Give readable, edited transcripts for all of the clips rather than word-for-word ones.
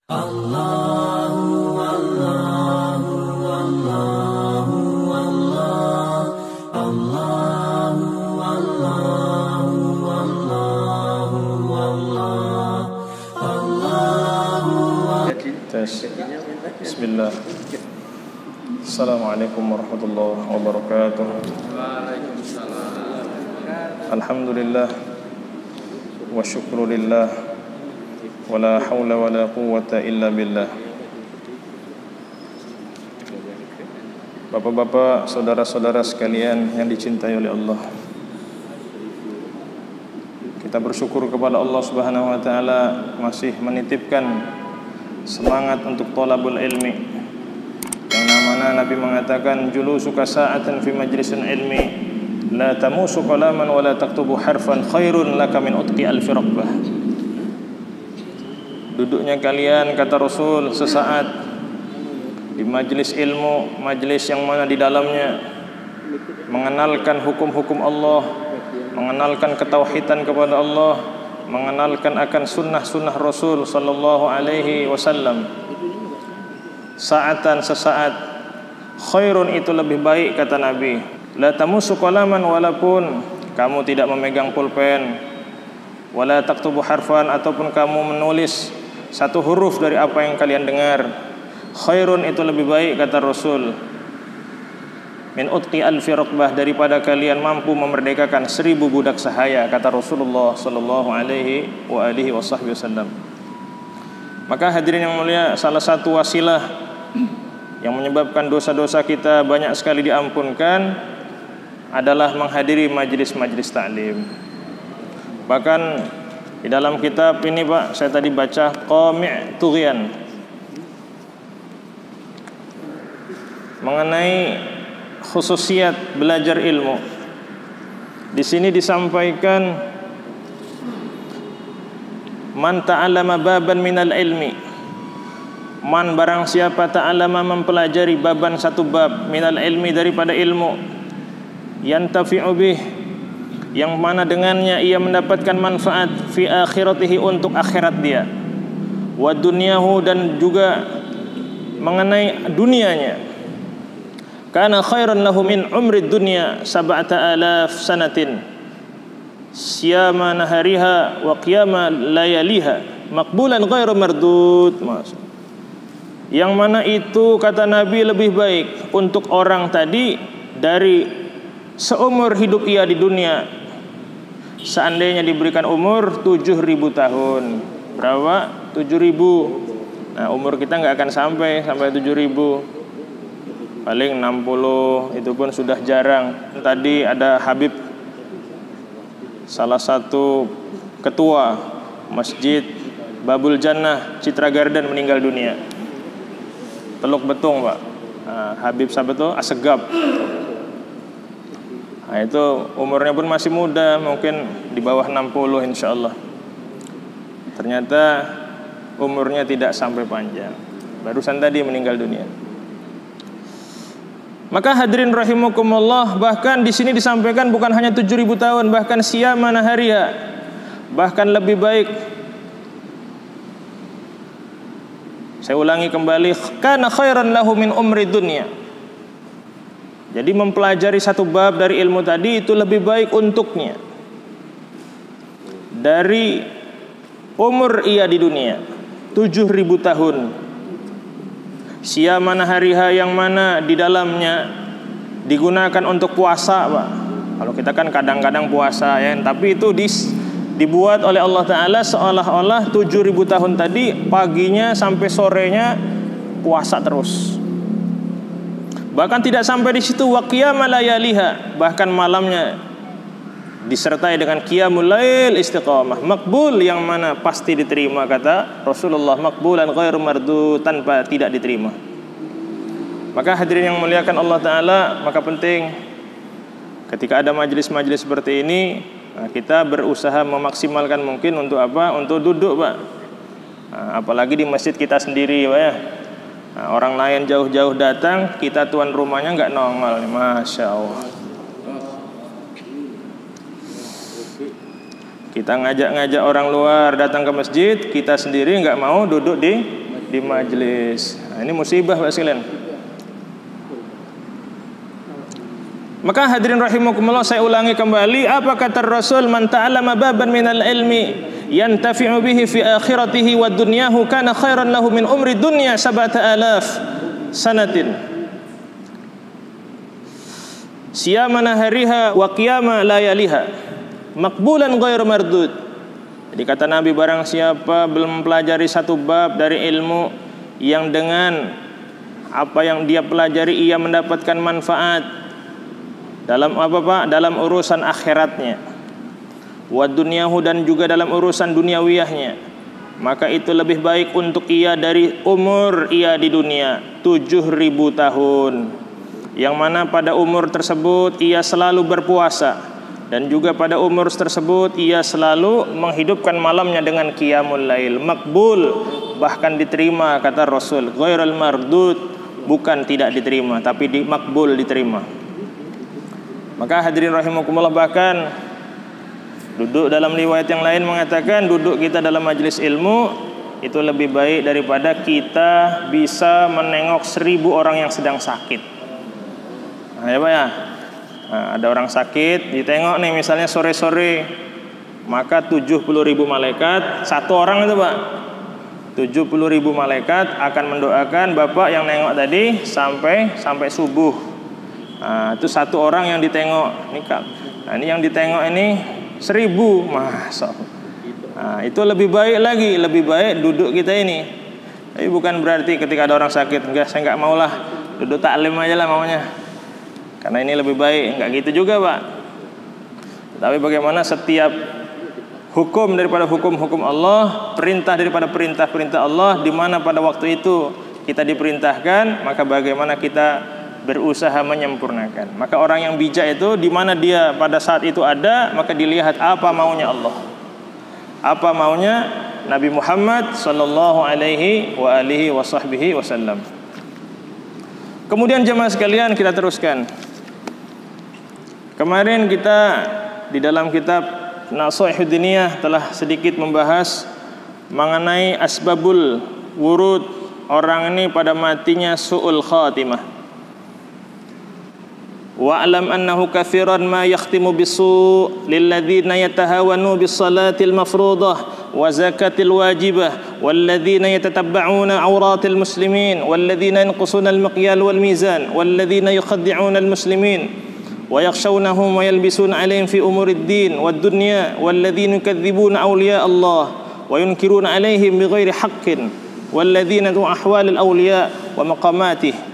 Allahu Allahu Allahu Allah Allahu Allahu Allahu Allah Allahu Bismillah. Assalamualaikum warahmatullahi wabarakatuh. Alhamdulillah wa syukrulillah wala haula wala quwwata illa billah. Bapak-bapak, saudara-saudara sekalian yang dicintai oleh Allah, kita bersyukur kepada Allah Subhanahu wa taala masih menitipkan semangat untuk thalabul ilmi, yang namanya Nabi mengatakan julusuka sa'atan fi majlisin ilmi la tamusu qalaman wa la taktubu harfan khairun laka min utqi alfi raqbah. Duduknya kalian, kata Rasul, sesaat di majlis ilmu, majlis yang mana di dalamnya mengenalkan hukum-hukum Allah, mengenalkan ketauhidan kepada Allah, mengenalkan akan sunnah-sunnah Rasul sallallahu alaihi wasallam. Sa'atan, sesaat, khairun, itu lebih baik, kata Nabi. La tamusu qalaman, walaupun kamu tidak memegang pulpen, wala taktubu harfan, ataupun kamu menulis satu huruf dari apa yang kalian dengar. Khairun, itu lebih baik, kata Rasul, min utqi alfi raqbah, daripada kalian mampu memerdekakan 1000 budak sahaya, kata Rasulullah sallallahu alaihi wasallam. Maka hadirin yang mulia, salah satu wasilah yang menyebabkan dosa-dosa kita banyak sekali diampunkan adalah menghadiri majlis-majlis ta'lim. Bahkan di dalam kitab ini, Pak, saya tadi baca Qami' Tughyan mengenai khususiat belajar ilmu. Di sini disampaikan man ta'allama baban minal ilmi, man, barang siapa ta'allama, mempelajari, baban, satu bab, minal ilmi, daripada ilmu, yantafi'u bih, yang mana dengannya ia mendapatkan manfaat, fi akhiratihi, untuk akhirat dia, wa dunyahu, dan juga mengenai dunianya, kana khairan lahu min umri dunya 7,000 sanatin siyama nahariha wa qiyama layaliha maqbulan ghairu mardud. Yang mana itu, kata Nabi, lebih baik untuk orang tadi dari seumur hidup ia di dunia. Seandainya diberikan umur 7.000 tahun, berapa? 7.000. Nah, umur kita nggak akan sampai 7.000, paling 60, itu pun sudah jarang. Tadi ada Habib, salah satu ketua Masjid Babul Jannah Citra Garden, meninggal dunia. Teluk Betung, Pak. Nah, Habib siapa tuh? Assegaf. Nah, itu umurnya pun masih muda, mungkin di bawah 60 insyaallah. Ternyata umurnya tidak sampai panjang, barusan tadi meninggal dunia. Maka hadirin rahimakumullah, bahkan di sini disampaikan bukan hanya 7.000 tahun, bahkan siyama nahariha, bahkan lebih baik. Saya ulangi kembali, kana khairan lahu min umri dunya. Jadi mempelajari satu bab dari ilmu tadi itu lebih baik untuknya dari umur ia di dunia 7.000 tahun. Siyama nahariha, yang mana di dalamnya digunakan untuk puasa, Pak. Kalau kita kan kadang-kadang puasa ya, tapi itu dibuat oleh Allah Ta'ala seolah-olah 7.000 tahun tadi paginya sampai sorenya puasa terus. Bahkan tidak sampai di situ, wa qiyama layaliha, bahkan malamnya disertai dengan qiyamul lail istiqamah, makbul, yang mana pasti diterima, kata Rasulullah, makbulan ghairu mardud, tanpa tidak diterima. Maka hadirin yang muliakan Allah Ta'ala, maka penting ketika ada majlis-majlis seperti ini, kita berusaha memaksimalkan mungkin untuk apa? Untuk duduk, Pak. Apalagi di masjid kita sendiri, Pak, ya. Orang lain jauh-jauh datang, kita tuan rumahnya nggak nongol, Masya Allah. Kita ngajak-ngajak orang luar datang ke masjid, kita sendiri nggak mau duduk di di majelis. Nah, ini musibah Pak sekalian. Maka hadirin rahimakumullah, saya ulangi kembali, apa kata Rasul, man ta'allama baban minal ilmi yantafi'u bihi fi akhiratihi wa dunyahu kana khairan lahu min umri dunya 7,000 sanatin siyama nahariha wa qiyama layaliha maqbulan ghairu mardud. Jadi kata Nabi, barang siapa belum mempelajari satu bab dari ilmu yang dengan apa yang dia pelajari ia mendapatkan manfaat dalam apa Pak? Dalam urusan akhiratnya, wa dunyahu, dan juga dalam urusan duniawiyahnya, maka itu lebih baik untuk ia dari umur ia di dunia 7.000 tahun, yang mana pada umur tersebut ia selalu berpuasa, dan juga pada umur tersebut ia selalu menghidupkan malamnya dengan qiyamul lail. Makbul, bahkan diterima kata Rasul, ghairul mardud, bukan tidak diterima tapi makbul, diterima. Maka hadirin rahimakumullah, bahkan duduk dalam riwayat yang lain mengatakan duduk kita dalam majelis ilmu itu lebih baik daripada kita bisa menengok 1.000 orang yang sedang sakit. Nah, ya Pak ya. Nah, ada orang sakit ditengok nih misalnya sore-sore, maka 70.000 malaikat, satu orang itu Pak, 70.000 malaikat akan mendoakan Bapak yang nengok tadi sampai subuh. Nah, itu satu orang yang ditengok. Nah, ini yang ditengok ini 1.000, masa. Nah, itu lebih baik lagi, lebih baik duduk kita ini. Tapi bukan berarti ketika ada orang sakit, enggak, saya enggak maulah, duduk taklim aja lah maunya. Karena ini lebih baik, enggak gitu juga Pak. Tapi bagaimana setiap hukum daripada hukum-hukum Allah, perintah daripada perintah-perintah Allah, di mana pada waktu itu kita diperintahkan, maka bagaimana kita berusaha menyempurnakan. Maka orang yang bijak itu di mana dia pada saat itu ada, maka dilihat apa maunya Allah, apa maunya Nabi Muhammad sallallahu alaihi wa alihi wasahbihi wasallam. Kemudian jemaah sekalian, kita teruskan. Kemarin kita di dalam kitab Nashihud Diniyah telah sedikit membahas mengenai asbabul wurud orang ini pada matinya su'ul khatimah. Wa'lam annahu katsiran ma yakhtimu bisu' lilladzina yatahawanu bis-salatil mafruḍah wa zakatil wajibah walladzina yatatabba'una 'awratil muslimin walladzina yanqusuna al-miqyal wal mizan walladzina yukhaddi'una al-muslimin wa yakhshawnahum wa yalbisuna 'alaihim fi umurid din wad dunya walladzina yukadzibuna awliya Allah wa yunkiruna 'alaihim bighairi haqqin walladzina tu ahwalil awliya wa maqamatih.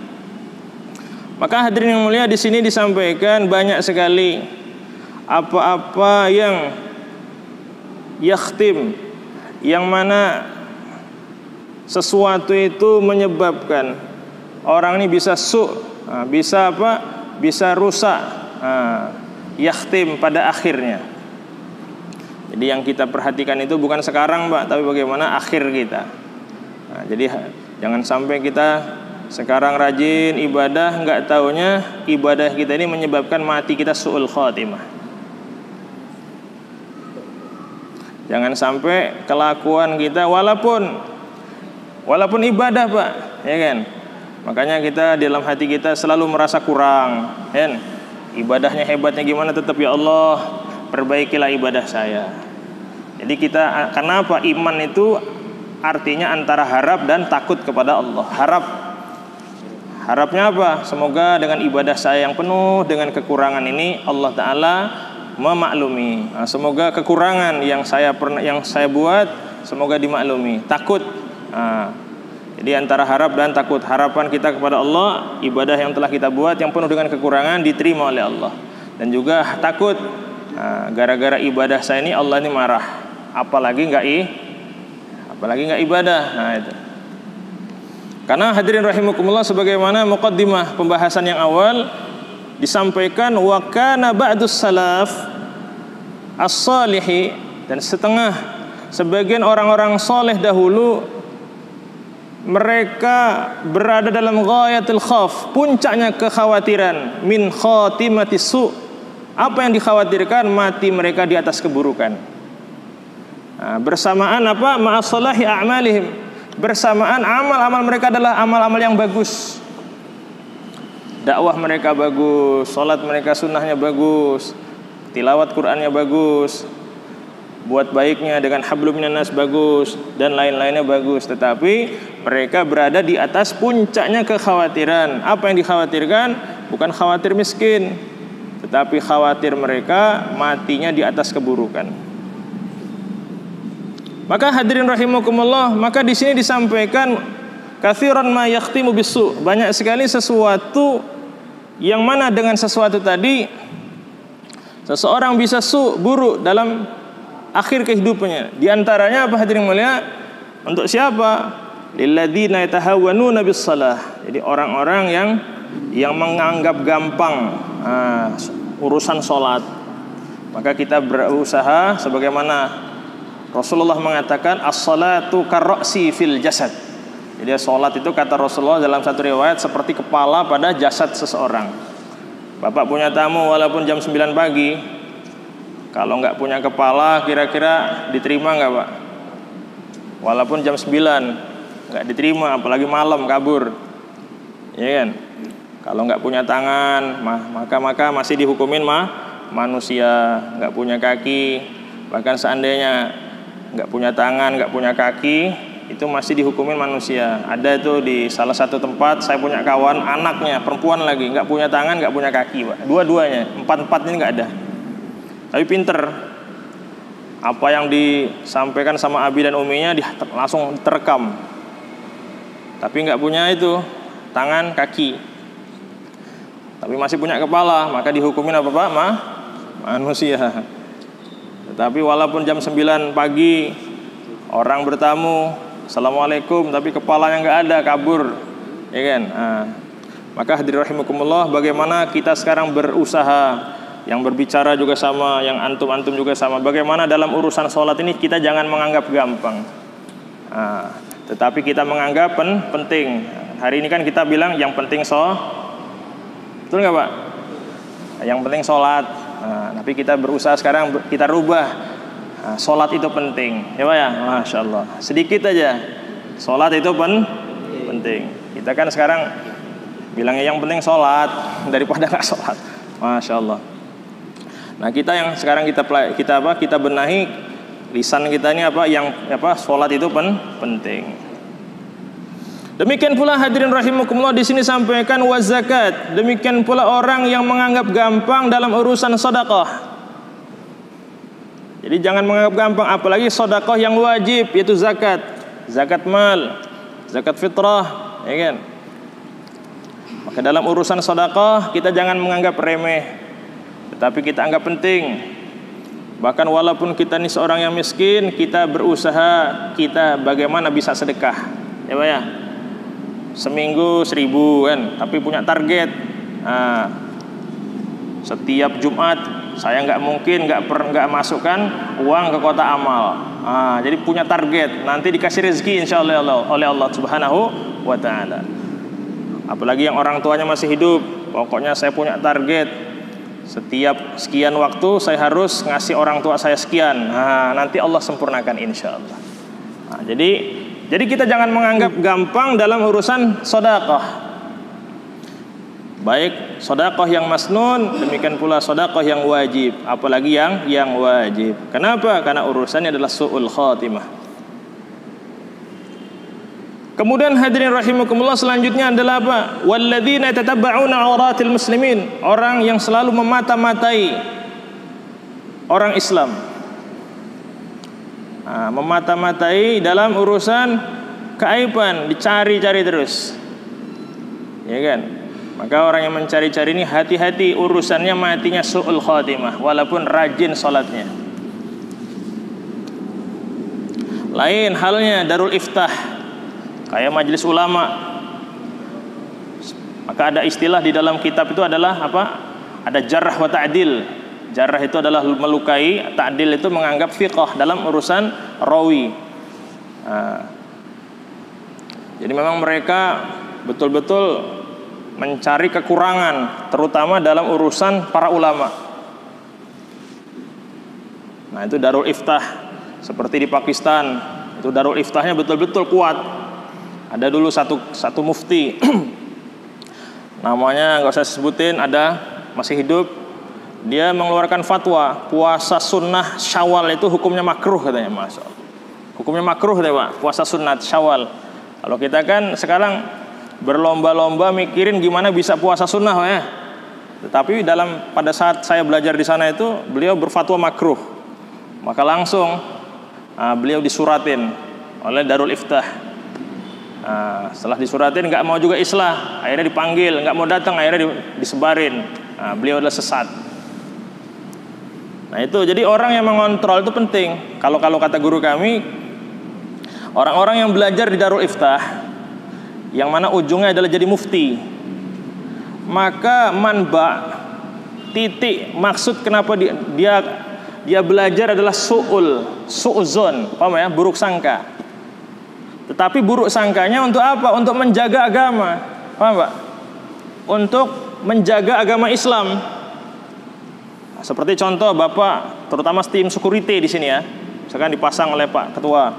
Maka hadirin yang mulia, di sini disampaikan banyak sekali apa-apa yang yakhtim, yang mana sesuatu itu menyebabkan orang ini bisa bisa apa? Bisa rusak, yakhtim pada akhirnya. Jadi yang kita perhatikan itu bukan sekarang Pak, tapi bagaimana akhir kita. Nah, jadi jangan sampai kita sekarang rajin ibadah, enggak taunya ibadah kita ini menyebabkan mati kita su'ul khatimah. Jangan sampai kelakuan kita walaupun ibadah Pak, ya kan? Makanya kita dalam hati kita selalu merasa kurang, kan? Ibadahnya hebatnya gimana, tetap ya Allah, perbaikilah ibadah saya. Jadi kita, karena apa? Iman itu artinya antara harap dan takut kepada Allah. Harapnya apa? Semoga dengan ibadah saya yang penuh dengan kekurangan ini Allah Ta'ala memaklumi. Nah, semoga kekurangan yang saya buat semoga dimaklumi. Takut. Nah, jadi antara harap dan takut. Harapan kita kepada Allah, ibadah yang telah kita buat yang penuh dengan kekurangan diterima oleh Allah. Dan juga takut, nah, gara-gara ibadah saya ini Allah ini marah. Apalagi nggak ibadah. Nah, itu. Karena hadirin rahimakumullah, sebagaimana muqaddimah pembahasan yang awal disampaikan, wa kana ba'dus salaf as-salihi, dan sebagian orang-orang soleh dahulu mereka berada dalam ghayatul khauf, puncaknya kekhawatiran, min khatimati su'. Apa yang dikhawatirkan? Mati mereka di atas keburukan. Nah, bersamaan apa? Ma'asalahi a'malihim, bersamaan amal-amal mereka adalah amal-amal yang bagus. Dakwah mereka bagus, sholat mereka sunnahnya bagus, tilawat Qur'annya bagus, buat baiknya dengan hablum minan nas bagus, dan lain-lainnya bagus. Tetapi mereka berada di atas puncaknya kekhawatiran. Apa yang dikhawatirkan? Bukan khawatir miskin, tetapi khawatir mereka matinya di atas keburukan. Maka hadirin rahimakumullah, maka di sini disampaikan katsiran ma yakhtimu bisu, banyak sekali sesuatu yang mana dengan sesuatu tadi seseorang bisa buruk dalam akhir kehidupannya. Di antaranya apa hadirin mulia? Untuk siapa? Lilladzina yatahawwanuna bis-shalah. Jadi orang-orang yang menganggap gampang urusan salat. Maka kita berusaha sebagaimana Rasulullah mengatakan as-salatu karra'si fil jasad. Jadi salat itu kata Rasulullah dalam satu riwayat seperti kepala pada jasad seseorang. Bapak punya tamu walaupun jam 9 pagi, kalau nggak punya kepala kira-kira diterima nggak Pak? Walaupun jam 9 nggak diterima, apalagi malam kabur, ya kan? Kalau nggak punya tangan, maka masih dihukumin manusia. Nggak punya kaki, bahkan seandainya nggak punya tangan, nggak punya kaki, itu masih dihukumin manusia. Ada itu di salah satu tempat, saya punya kawan, anaknya perempuan lagi, nggak punya tangan, nggak punya kaki Pak. Dua-duanya, empat ini nggak ada. Tapi pinter. Apa yang disampaikan sama Abi dan Uminya langsung terekam. Tapi nggak punya itu tangan, kaki. Tapi masih punya kepala, maka dihukumin apa Pak? Manusia. Tetapi walaupun jam 9 pagi orang bertamu, assalamualaikum, tapi kepalanya nggak ada, kabur, ya kan? Maka hadirin rahimakumullah, bagaimana kita sekarang berusaha, yang berbicara juga sama, yang antum-antum juga sama. Bagaimana dalam urusan sholat ini kita jangan menganggap gampang, tetapi kita menganggap penting. Hari ini kan kita bilang yang penting betul nggak Pak? Yang penting sholat. Tapi kita berusaha sekarang kita rubah. Sholat itu penting, ya Pak ya, masya Allah. Sedikit aja, sholat itu penting. Kita kan sekarang bilangnya yang penting sholat daripada nggak sholat, masya Allah. Nah kita yang sekarang kita benahi lisan kita ini sholat itu penting. Demikian pula hadirin rahimakumullah, di sini sampaikan wa zakat. Demikian pula orang yang menganggap gampang dalam urusan sedekah. Jadi jangan menganggap gampang, apalagi sedekah yang wajib, yaitu zakat, zakat mal, zakat fitrah, ya kan? Maka dalam urusan sedekah kita jangan menganggap remeh, tetapi kita anggap penting. Bahkan walaupun kita ini seorang yang miskin, kita berusaha kita bagaimana bisa sedekah, ya Pak ya. Seminggu 1.000 kan, tapi punya target. Setiap Jumat saya nggak mungkin nggak masukkan uang ke kotak amal. Jadi punya target, nanti dikasih rezeki insya Allah oleh Allah Subhanahu wa Ta'ala. Apalagi yang orang tuanya masih hidup, pokoknya saya punya target, setiap sekian waktu saya harus ngasih orang tua saya sekian. Nanti Allah sempurnakan insya Allah. Jadi kita jangan menganggap gampang dalam urusan sedekah. Baik sedekah yang masnun, demikian pula sedekah yang wajib, apalagi yang wajib. Kenapa? Karena urusannya adalah su'ul khatimah. Kemudian hadirin rahimakumullah, selanjutnya adalah apa? Walladzina yatatabba'una 'auratil muslimin, orang yang selalu memata-matai orang Islam. Memata-matai dalam urusan keaiban, dicari-cari terus, ya kan? Maka orang yang mencari-cari ini hati-hati, urusannya matinya su'ul khatimah, walaupun rajin sholatnya. Lain halnya darul iftah, kayak majelis ulama. Maka ada istilah di dalam kitab itu adalah apa? Ada jarh wa ta'dil. Jarah itu adalah melukai, ta'dil itu menganggap fiqh dalam urusan rawi. Jadi memang mereka betul-betul mencari kekurangan, terutama dalam urusan para ulama. Nah itu darul iftah, seperti di Pakistan, itu darul iftahnya betul-betul kuat. Ada dulu satu mufti namanya nggak usah sebutin, ada masih hidup. Dia mengeluarkan fatwa puasa sunnah Syawal itu hukumnya makruh katanya. Masya Allah, hukumnya makruh katanya Pak, puasa sunnah Syawal. Kalau kita kan sekarang berlomba-lomba mikirin gimana bisa puasa sunnah ya. Tetapi pada saat saya belajar di sana itu beliau berfatwa makruh. Maka langsung beliau disuratin oleh Darul Iftah. Setelah disuratin nggak mau juga islah, akhirnya dipanggil, nggak mau datang, akhirnya disebarin. Beliau adalah sesat. Nah itu, jadi orang yang mengontrol itu penting. Kalau kata guru kami, orang-orang yang belajar di Darul Iftah, yang mana ujungnya adalah jadi mufti, maka manba titik maksud kenapa dia belajar adalah su'uzon, paham ya, buruk sangka. Tetapi buruk sangkanya untuk apa? Untuk menjaga agama, paham Pak? Untuk menjaga agama Islam. Seperti contoh Bapak, terutama tim security di sini ya, misalkan dipasang oleh Pak Ketua,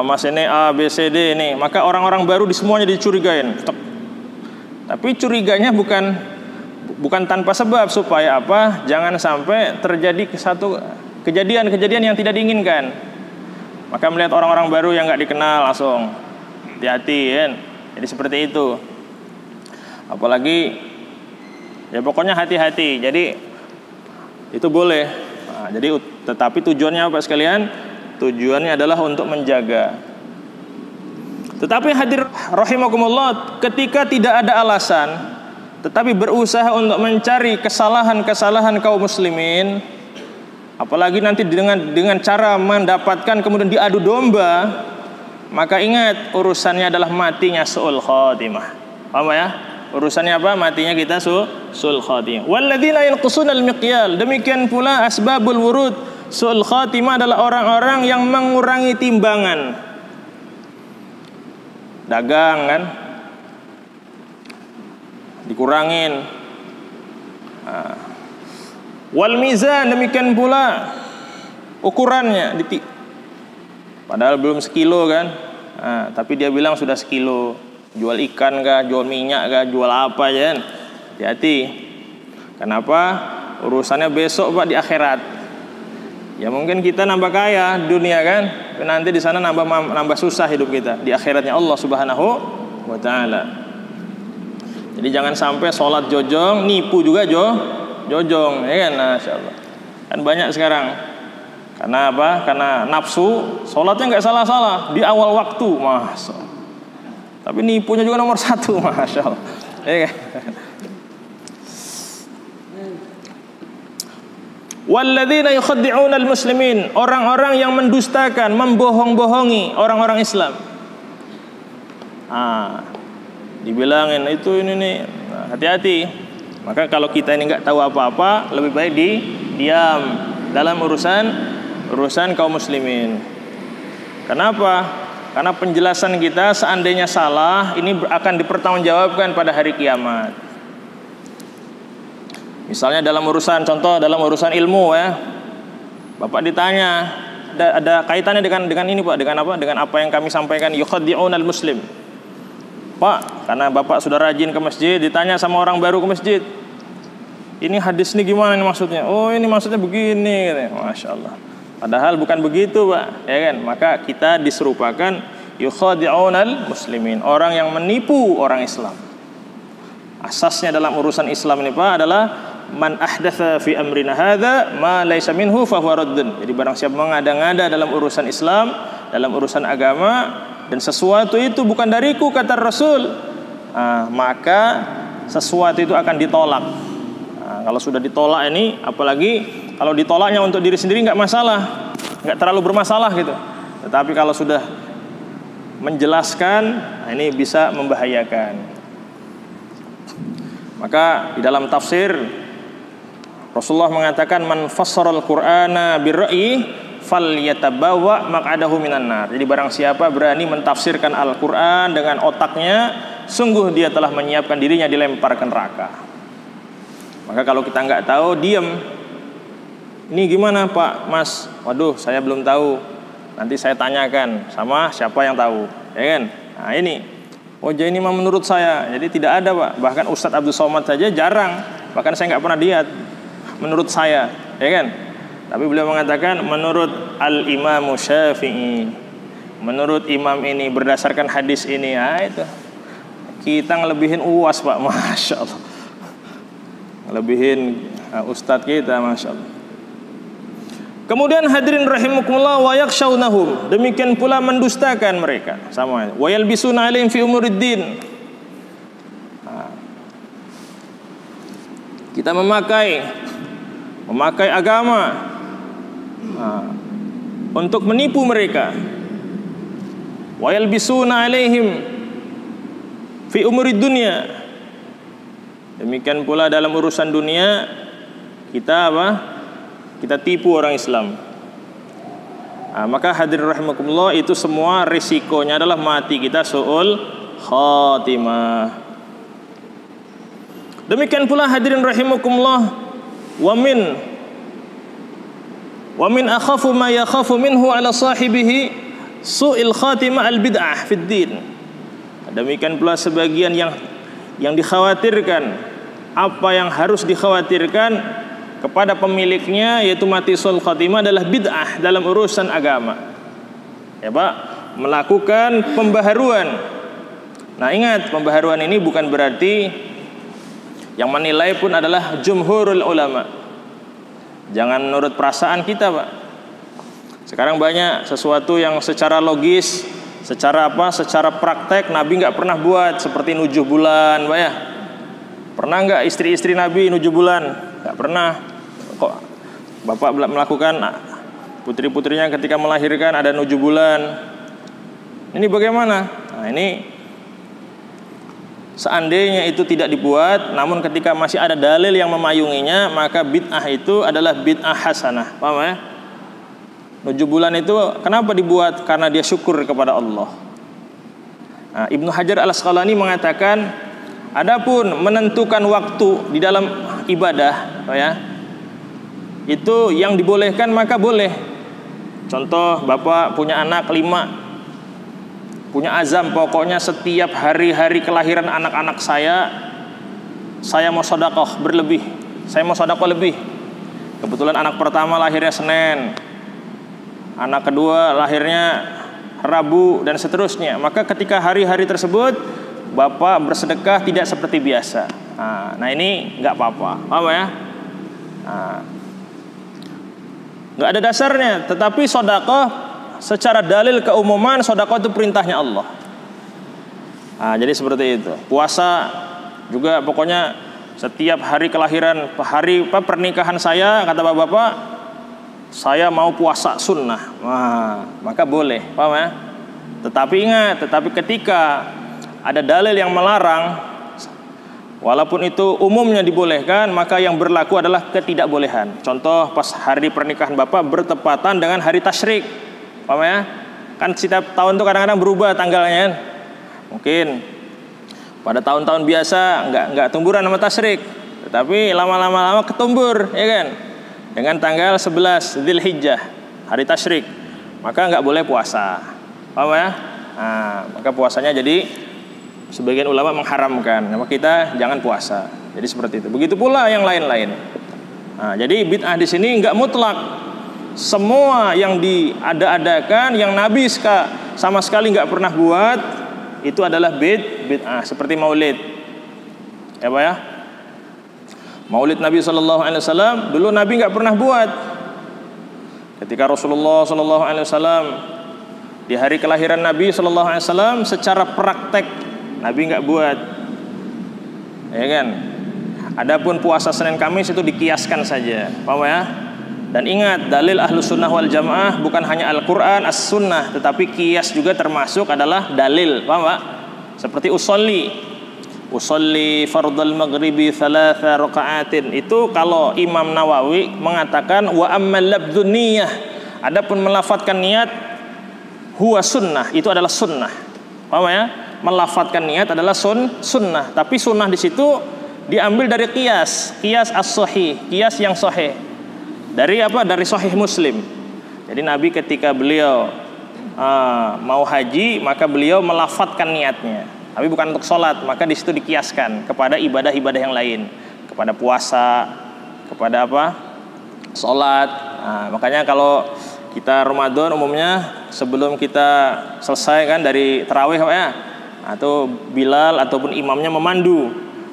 Mas ini A, B, C, D ini, maka orang-orang baru di semuanya dicurigain. Tapi curiganya bukan tanpa sebab, supaya apa? Jangan sampai terjadi satu kejadian-kejadian yang tidak diinginkan. Maka melihat orang-orang baru yang nggak dikenal langsung hati-hati kan. Jadi seperti itu. Apalagi ya pokoknya hati-hati. Jadi itu boleh. Jadi tetapi tujuannya apa sekalian? Tujuannya adalah untuk menjaga. Tetapi hadir rahimakumullah, ketika tidak ada alasan tetapi berusaha untuk mencari kesalahan-kesalahan kaum muslimin, apalagi nanti dengan cara mendapatkan kemudian diadu domba, maka ingat urusannya adalah matinya su'ul khatimah. Paham ya? Urusannya apa? Matinya kita su'ul khatimah. Walladzina yanqusunal miqyal. Demikian pula asbabul wurud su'ul khatimah adalah orang-orang yang mengurangi timbangan. Dagang kan? Dikurangin. Wal mizan, demikian pula ukurannya, padahal belum sekilo kan, tapi dia bilang sudah sekilo. Jual ikan kah, jual minyak kah, jual apa aja kan? Hati-hati. Kenapa? Urusannya besok Pak di akhirat. Ya mungkin kita nambah kaya dunia kan, tapi nanti di sana nambah susah hidup kita di akhiratnya Allah Subhanahu wa taala. Jadi jangan sampai sholat jojong, nipu juga jojong, ya kan? Masya Allah. Kan banyak sekarang. Karena apa? Karena nafsu, sholatnya nggak salah-salah di awal waktu, Masya Allah. Tapi nipunya juga nomor 1, Masya Allah. Ya kan? Walladzina yukhaddi'una al-muslimin, orang-orang yang mendustakan, membohong-bohongi orang-orang Islam. Dibilangin itu ini nih, hati-hati. Maka kalau kita ini nggak tahu apa-apa, lebih baik diam dalam urusan kaum muslimin. Kenapa? Karena penjelasan kita seandainya salah, ini akan dipertanggungjawabkan pada hari kiamat. Misalnya dalam urusan ilmu ya, Bapak ditanya, ada kaitannya dengan ini Pak, dengan apa yang kami sampaikan, yukhaddi'unal muslim. Pak, karena Bapak sudah rajin ke masjid, ditanya sama orang baru ke masjid, ini hadis ini gimana ini maksudnya? Oh ini maksudnya begini, Masya Allah. Padahal bukan begitu Pak, ya kan? Maka kita diserupakan yukhaddi'unal muslimin, orang yang menipu orang Islam. Asasnya dalam urusan Islam ini Pak adalah man ahdatsa fi amrina hadza ma laysa minhu fa huwa raddun. Jadi barang siapa mengada-ngada dalam urusan Islam, dalam urusan agama, dan sesuatu itu bukan dariku kata Rasul, maka sesuatu itu akan ditolak. Kalau sudah ditolak ini, apalagi kalau ditolaknya untuk diri sendiri nggak masalah, nggak terlalu bermasalah gitu. Tetapi kalau sudah menjelaskan, ini bisa membahayakan. Maka di dalam tafsir Rasulullah mengatakan man fassaral Qur'ana birra'yi falyatabawa maq'adahu minan nar. Jadi barang siapa berani mentafsirkan Al-Qur'an dengan otaknya, sungguh dia telah menyiapkan dirinya dilemparkan neraka. Maka kalau kita nggak tahu, diam. Ini gimana Pak, Mas? Waduh, saya belum tahu. Nanti saya tanyakan sama siapa yang tahu. ya kan? Nah ini, wajah ini mah menurut saya, jadi tidak ada Pak. Bahkan Ustadz Abdul Somad saja jarang, bahkan saya nggak pernah lihat menurut saya, ya kan? Tapi beliau mengatakan menurut Al-Imam Syafi'i, menurut imam ini berdasarkan hadis ini. Ah itu kita ngelebihin UAS Pak, Masya Allah, ngelebihin Ustadz kita, Masya Allah. Kemudian hadirin rahimakumullah, wa yakshawnahum, demikian pula mendustakan mereka sama, wa yalbisuna alaihim fi umuriddin. Kita memakai agama untuk menipu mereka. Wa yalbisuna alaihim fi umurid dunya, demikian pula dalam urusan dunia kita kita tipu orang Islam. Maka hadirin rahimakumullah, itu semua risikonya adalah mati kita su'ul khatimah. Demikian pula hadirin rahimakumullah, wa min akhafu ma yakhafu minhu ala sahibihi su'il khatimah al-bid'ah fid din. Demikian pula sebagian yang dikhawatirkan, apa yang harus dikhawatirkan kepada pemiliknya, yaitu mati su'ul khatimah adalah bid'ah dalam urusan agama. Ya Pak, melakukan pembaharuan. Nah ingat, pembaharuan ini bukan berarti yang menilai pun adalah jumhurul ulama. Jangan menurut perasaan kita Pak. Sekarang banyak sesuatu yang secara logis, secara praktek Nabi nggak pernah buat, seperti nujuh bulan Pak ya. Pernah nggak istri-istri Nabi nujuh bulan? Nggak pernah. Kok Bapak melakukan, putri-putrinya ketika melahirkan ada 7 bulan. Ini bagaimana? Nah ini seandainya itu tidak dibuat, namun ketika masih ada dalil yang memayunginya, maka bid'ah itu adalah bid'ah hasanah. Paham ya? 7 bulan itu kenapa dibuat? Karena dia syukur kepada Allah. Nah, Ibnu Hajar Al-Asqalani mengatakan, adapun menentukan waktu di dalam ibadah, ya, itu yang dibolehkan maka boleh. Contoh, Bapak punya anak 5, punya azam, pokoknya setiap hari-hari kelahiran anak-anak saya mau sedekah berlebih, saya mau sedekah lebih. Kebetulan anak pertama lahirnya Senin, anak kedua lahirnya Rabu, dan seterusnya. Maka ketika hari-hari tersebut Bapak bersedekah tidak seperti biasa. Nah ini nggak apa-apa, apa ya? Nggak ada dasarnya, tetapi sedekah secara dalil keumuman, sedekah itu perintahnya Allah. Jadi seperti itu. Puasa juga, pokoknya setiap hari kelahiran, hari pernikahan saya, kata bapak-bapak, saya mau puasa sunnah. Maka boleh, paham ya? Tetapi ingat, ketika ada dalil yang melarang, walaupun itu umumnya dibolehkan, maka yang berlaku adalah ketidakbolehan. Contoh, pas hari pernikahan Bapak bertepatan dengan hari tasyrik, paham ya? Kan setiap tahun tuh kadang-kadang berubah tanggalnya. Mungkin pada tahun-tahun biasa nggak tumburan sama tasyrik, tetapi lama-lama ketumbur, ya kan? Dengan tanggal 11 Dzulhijjah, hari tasyrik, maka nggak boleh puasa, paham ya? Maka puasanya jadi sebagian ulama mengharamkan, maka kita jangan puasa. Jadi seperti itu. Begitu pula yang lain-lain. Jadi bid'ah di sini nggak mutlak. Semua yang diada-adakan, yang Nabi sama sekali nggak pernah buat, itu adalah bid'ah. Seperti maulid, ya Pak ya. Maulid Nabi SAW dulu Nabi nggak pernah buat. Ketika Rasulullah SAW di hari kelahiran Nabi SAW, secara praktek Nabi nggak buat, ya kan? Adapun puasa Senin Kamis itu dikiaskan saja, paham ya? Dan ingat, dalil Ahlus Sunnah wal Jamaah bukan hanya Al-Quran, As-Sunnah, tetapi kias juga termasuk adalah dalil, paham Pak? Seperti usolli fardal maghribi 3 raka'atin. Itu kalau Imam Nawawi mengatakan wa ammal labdun niyah, adapun melafadzkan niat, huwa sunnah, itu adalah sunnah, paham ya? Melafadzkan niat adalah sunnah, tapi sunnah di situ diambil dari kias as-sahih, kias yang sahih. Dari apa? Dari Sahih Muslim. Jadi Nabi ketika beliau mau haji, maka beliau melafadzkan niatnya, tapi bukan untuk sholat. Maka di situ dikiaskan kepada ibadah-ibadah yang lain, kepada puasa, kepada apa? Sholat. Makanya kalau kita Ramadan umumnya sebelum kita selesai kan dari tarawih Pak ya, atau Bilal ataupun imamnya memandu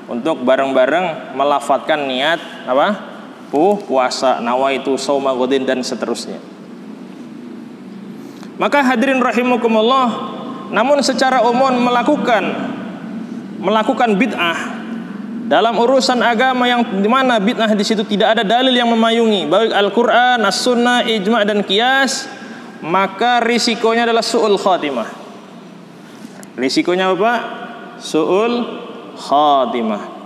untuk bareng-bareng melafadzkan niat apa? Puasa, nawaitu shauma ghadin dan seterusnya. Maka hadirin rahimakumullah, namun secara umum melakukan bid'ah dalam urusan agama yang dimana bid'ah di situ tidak ada dalil yang memayungi baik Al-Qur'an, As-Sunnah, ijma' dan qiyas, maka risikonya adalah su'ul khatimah. Risikonya apa? Su'ul khatimah.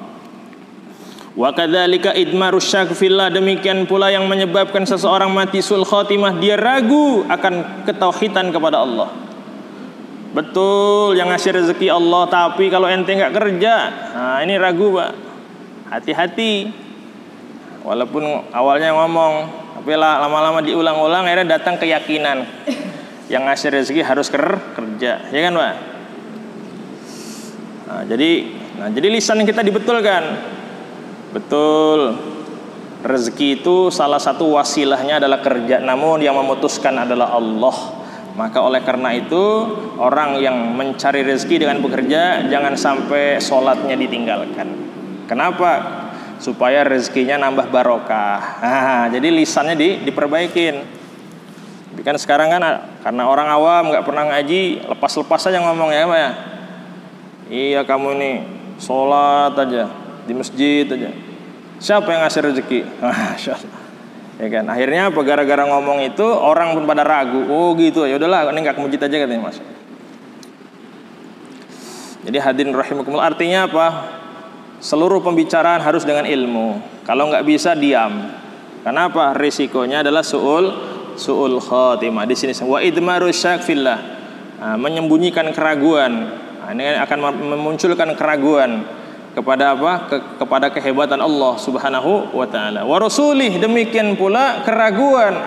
Wa kadzalika idmarus syak fillah, demikian pula yang menyebabkan seseorang mati su'ul khatimah, dia ragu akan ketauhidan kepada Allah. Betul yang ngasih rezeki Allah, tapi kalau ente enggak kerja, ini ragu Pak. Hati-hati. Walaupun awalnya ngomong, tapi lama-lama diulang-ulang akhirnya datang keyakinan yang ngasih rezeki harus kerja, ya kan Pak? Jadi lisan kita dibetulkan. Betul, rezeki itu salah satu wasilahnya adalah kerja, namun yang memutuskan adalah Allah. Maka oleh karena itu, orang yang mencari rezeki dengan bekerja, jangan sampai sholatnya ditinggalkan. Kenapa? Supaya rezekinya nambah barokah. Jadi lisannya diperbaikin. Kan sekarang kan karena orang awam nggak pernah ngaji, lepas-lepas aja ngomong ya Pak ya. Iya kamu ini sholat aja di masjid aja. Siapa yang ngasih rezeki? Masya Allah. Ya kan. Akhirnya apa? Gara-gara ngomong itu orang pun pada ragu. Oh gitu. Ya udahlah, ini nggak ke masjid aja katanya Mas. Jadi hadirin rahimakumullah, artinya apa? Seluruh pembicaraan harus dengan ilmu. Kalau nggak bisa diam. Kenapa? Risikonya adalah su'ul khatimah. Di sini wa idmarus syak fillah, menyembunyikan keraguan. Ini akan memunculkan keraguan kepada apa? Kepada kehebatan Allah Subhanahu wa taala. Wa rasulih, demikian pula keraguan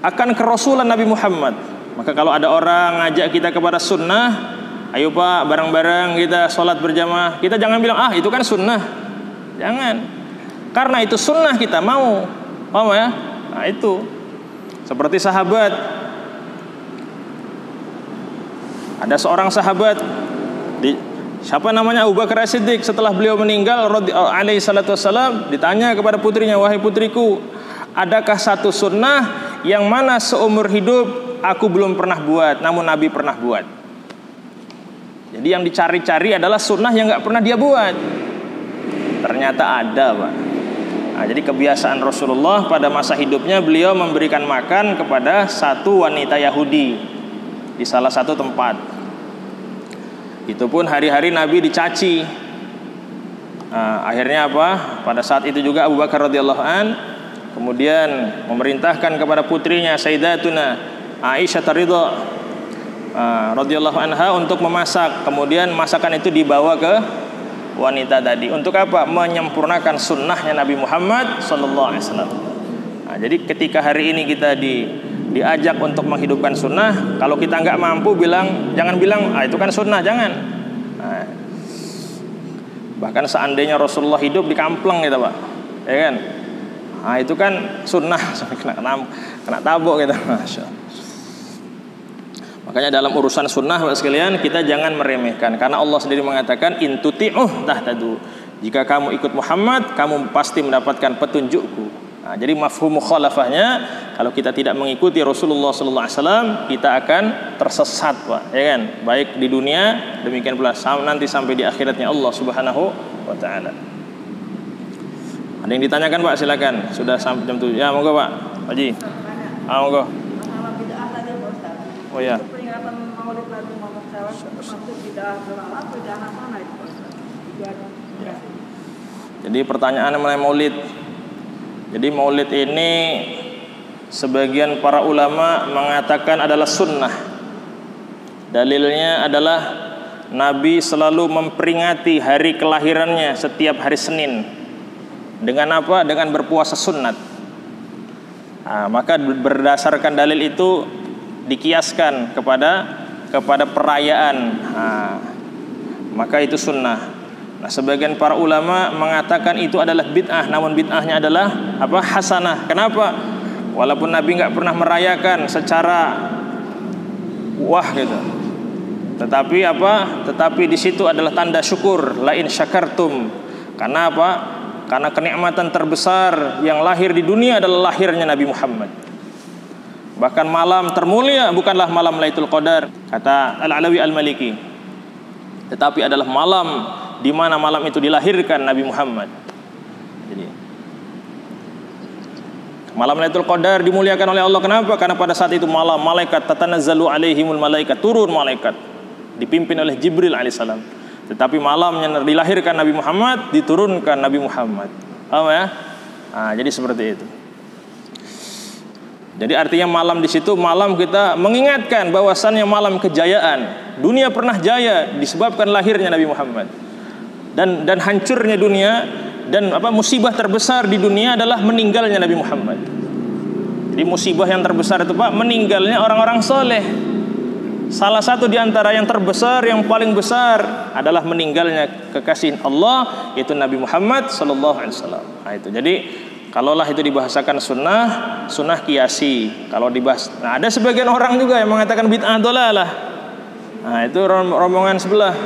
akan kerasulan Nabi Muhammad. Maka kalau ada orang ngajak kita kepada sunnah, ayo Pak bareng-bareng kita sholat berjamaah, kita jangan bilang itu kan sunnah. Jangan. Karena itu sunnah kita mau. Paham ya? Nah itu. Seperti sahabat. Ada seorang sahabat siapa namanya Abu Bakar As-Siddiq, setelah beliau meninggal alaihi salatu wassalam, ditanya kepada putrinya, wahai putriku, adakah satu sunnah yang mana seumur hidup aku belum pernah buat namun Nabi pernah buat? Jadi yang dicari-cari adalah sunnah yang gak pernah dia buat. Ternyata ada Pak. Jadi kebiasaan Rasulullah pada masa hidupnya, beliau memberikan makan kepada satu wanita Yahudi di salah satu tempat. Itu pun hari-hari Nabi dicaci. Akhirnya apa? Pada saat itu juga Abu Bakar radhiyallahu an kemudian memerintahkan kepada putrinya Sayyidatuna Aisyah ridha radhiyallahu anha untuk memasak. Kemudian masakan itu dibawa ke wanita tadi. Untuk apa? Menyempurnakan sunnahnya Nabi Muhammad sallallahu alaihi wasallam. Jadi ketika hari ini kita diajak untuk menghidupkan sunnah, kalau kita nggak mampu jangan bilang itu kan sunnah, jangan. Bahkan seandainya Rasulullah hidup di kampleng gitu Pak, ya kan? Itu kan sunnah, sampai kena tabok gitu. Masya Allah. Makanya dalam urusan sunnah Bapak sekalian, kita jangan meremehkan, karena Allah sendiri mengatakan in tuti'uh tahtadu. Jika kamu ikut Muhammad, kamu pasti mendapatkan petunjukku. Jadi mafhum mukhalafahnya, kalau kita tidak mengikuti Rasulullah sallallahu alaihi wasallam, kita akan tersesat Pak, ya kan? Baik di dunia, demikian pula nanti sampai di akhiratnya Allah Subhanahu wa taala. Ada yang ditanyakan Pak, silakan. Sudah sampai jam 7. Ya, monggo Pak Haji. Monggo. Oh ya. Jadi pertanyaan mengenai Maulid. Jadi Maulid ini sebagian para ulama mengatakan adalah sunnah. Dalilnya adalah Nabi selalu memperingati hari kelahirannya setiap hari Senin. Dengan apa? Dengan berpuasa sunat. Maka berdasarkan dalil itu dikiaskan kepada perayaan, maka itu sunnah. Nah, sebagian para ulama mengatakan itu adalah bid'ah, namun bid'ahnya adalah hasanah. Kenapa? Walaupun Nabi nggak pernah merayakan secara gitu, tetapi di situ adalah tanda syukur, la in syakartum. Karena apa? Karena kenikmatan terbesar yang lahir di dunia adalah lahirnya Nabi Muhammad. Bahkan malam termulia bukanlah malam Lailatul Qadar, kata Al-Alawi Al-Maliki, tetapi adalah malam di mana malam itu dilahirkan Nabi Muhammad. Jadi malam Lailatul Qadar dimuliakan oleh Allah. Kenapa? Karena pada saat itu malam malaikat tatanazzalu alaihimul malaikat, turun malaikat dipimpin oleh Jibril alaihissalam. Tetapi malamnya dilahirkan Nabi Muhammad, diturunkan Nabi Muhammad. Paham ya? Jadi seperti itu. Jadi artinya malam di situ malam kita mengingatkan bahwasannya malam kejayaan. Dunia pernah jaya disebabkan lahirnya Nabi Muhammad. Dan hancurnya dunia dan musibah terbesar di dunia adalah meninggalnya Nabi Muhammad. Jadi musibah yang terbesar itu meninggalnya orang-orang soleh. Salah satu di antara yang terbesar, yang paling besar adalah meninggalnya kekasih Allah, yaitu Nabi Muhammad sallallahu alaihi wasallam. Nah, itu. Jadi kalaulah itu dibahasakan sunnah kiasi. Kalau dibahas, ada sebagian orang juga yang mengatakan bid'ah dolalah. Nah, itu rombongan sebelah.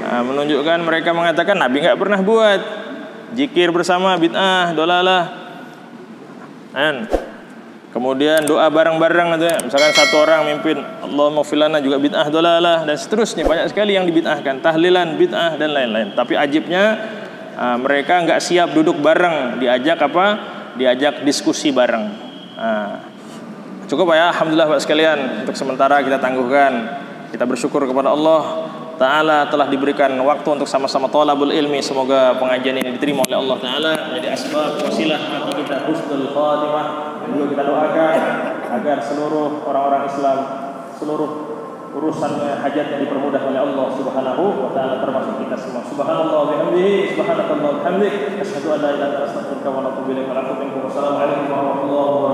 Menunjukkan mereka mengatakan Nabi nggak pernah buat zikir bersama, bid'ah dolalah. Kemudian doa bareng-bareng gitu ya. Misalkan satu orang mimpin Allahumma filana juga bid'ah dolalah, dan seterusnya. Banyak sekali yang dibid'ahkan, tahlilan bid'ah dan lain-lain. Tapi ajibnya mereka nggak siap duduk bareng, diajak diskusi bareng. Cukup ya, alhamdulillah Pak sekalian, untuk sementara kita tangguhkan. Kita bersyukur kepada Allah Ta'ala telah diberikan waktu untuk sama-sama thalabul ilmi. Semoga pengajian ini diterima oleh Allah Ta'ala, menjadi asbab wasilah bagi kita husnul khatimah. Dan juga kita doakan agar seluruh orang-orang Islam, seluruh urusan hajatnya dipermudah oleh Allah Subhanahu wa Ta'ala, termasuk kita semua. Subhanallah wa bihamdihi, subhanakallah wa bihamdik, asyhadu an la ilaha illa anta, astaghfiruka wa atubu ilaik. Assalamualaikum warahmatullahi wabarakatuh.